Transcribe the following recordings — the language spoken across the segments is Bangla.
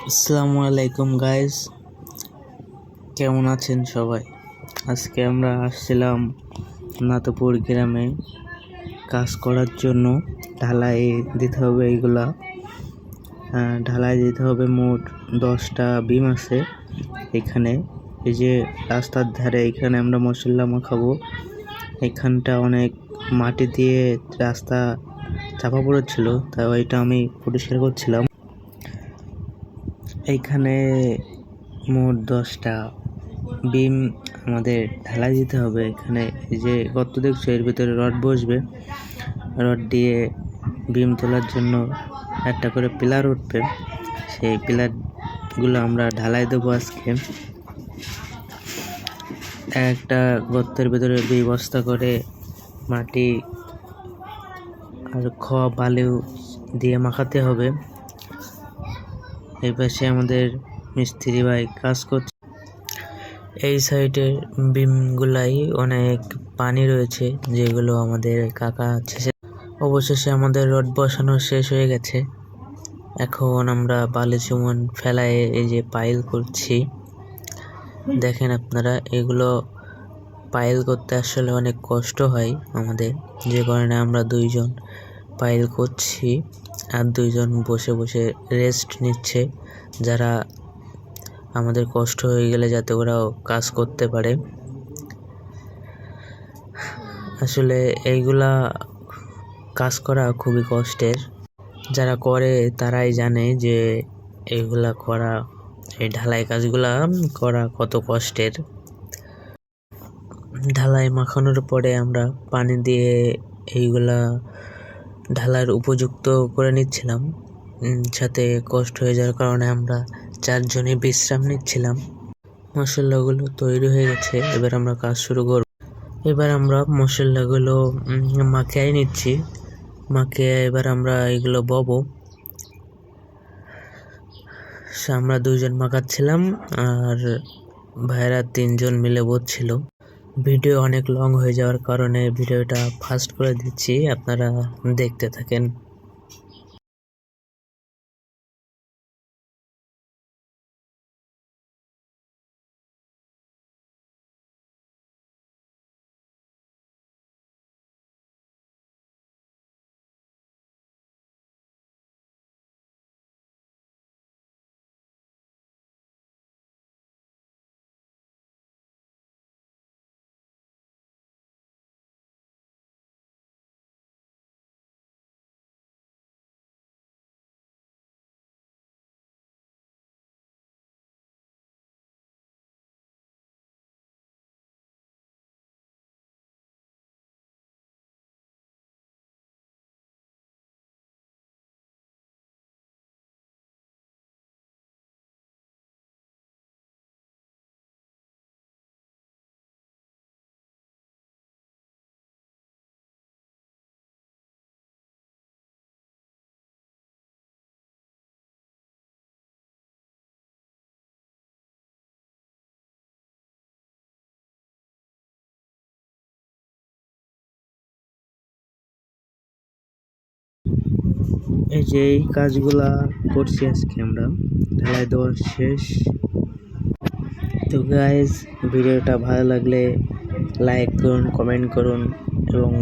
আসসালামু আলাইকুম গাইস, কেমন আছেন সবাই? আজকে আমরা আসছিলাম নাতপুর গ্রামে কাজ করার জন্য। ঢালাই দিতে হবে এইগুলা, ঢালাই দিতে হবে। মোট 10টা বিম আছে এখানে। এই যে রাস্তার ধারে এখানে আমরা মশলা মাখাবো। এখানটা অনেক মাটি দিয়ে রাস্তা চাপা পড়েছিল, তাই ওইটা আমি পরিষ্কার করছিলাম। এইখানে মোট 10টা বিম আমাদের ঢালাই দিতে হবে। এখানে এই যে গর্ত দেখছো, এর ভিতরে রড বসবে। রড দিয়ে বিম তোলার জন্য একটা করে পিলার উঠবে। সেই পিলারগুলো আমরা ঢালাই দেবো আজকে। একটা গর্তের ভিতরে 2 বস্তা করে মাটি আর বালিও দিয়ে মাখাতে হবে। এই পাশে আমাদের মিস্ত্রি ভাই কাজ করছে। এই সাইডের বিমগুলাই অনেক পানি রয়েছে, যেগুলো আমাদের কাকা অবশেষে আমাদের রড বসানো শেষ হয়ে গেছে। এখন আমরা বালি চুমন ফেলায় এই যে পাইল করছি। দেখেন আপনারা, এগুলো পাইল করতে আসলে অনেক কষ্ট হয় আমাদের, যে কারণে আমরা 2 জন পাইল করছি আর 2 জন বসে বসে রেস্ট নিচ্ছে, যারা আমাদের কষ্ট হয়ে গেলে যাতে ওরাও কাজ করতে পারে। আসলে এইগুলা কাজ করা খুবই কষ্টের। যারা করে তারাই জানে যে এইগুলা করা, এই ঢালাই কাজগুলা করা কত কষ্টের। ঢালাই মাখানোর পরে আমরা পানি দিয়ে এইগুলা ঢালার উপযুক্ত করে নিচ্ছিলাম। সাথে কষ্ট হয়ে যাওয়ার কারণে আমরা 4 জনে বিশ্রাম নিচ্ছিলাম। মশলাগুলো তৈরি হয়ে গেছে, এবার আমরা কাজ শুরু করব। এবার আমরা মশলাগুলো মাখিয়ে নিচ্ছি। মাখিয়ে এবার আমরা এগুলো বব। আমরা 2 জন মাখাচ্ছিলাম আর ভাইরা 3 জন মিলে বসছিল। ভিডিও অনেক লং হয়ে যাওয়ার কারণে ভিডিওটা ফাস্ট করে দিচ্ছি, আপনারা দেখতে থাকেন। এই যে এই কাজগুলা করছি আজকে আমরা, ঢালাই দেওয়া শেষ। তো গাইজ, ভিডিওটা ভালো লাগলে লাইক করুন, কমেন্ট করুন এবং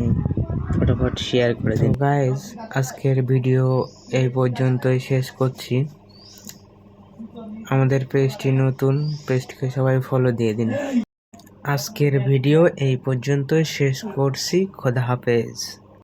ফটাফট শেয়ার করে দিন। গাইজ, আজকের ভিডিও এই পর্যন্তই শেষ করছি। আমাদের পেজটি নতুন, পেজটিকে সবাই ফলো দিয়ে দিন। আজকের ভিডিও এই পর্যন্তই শেষ করছি। খোদা হাফেজ।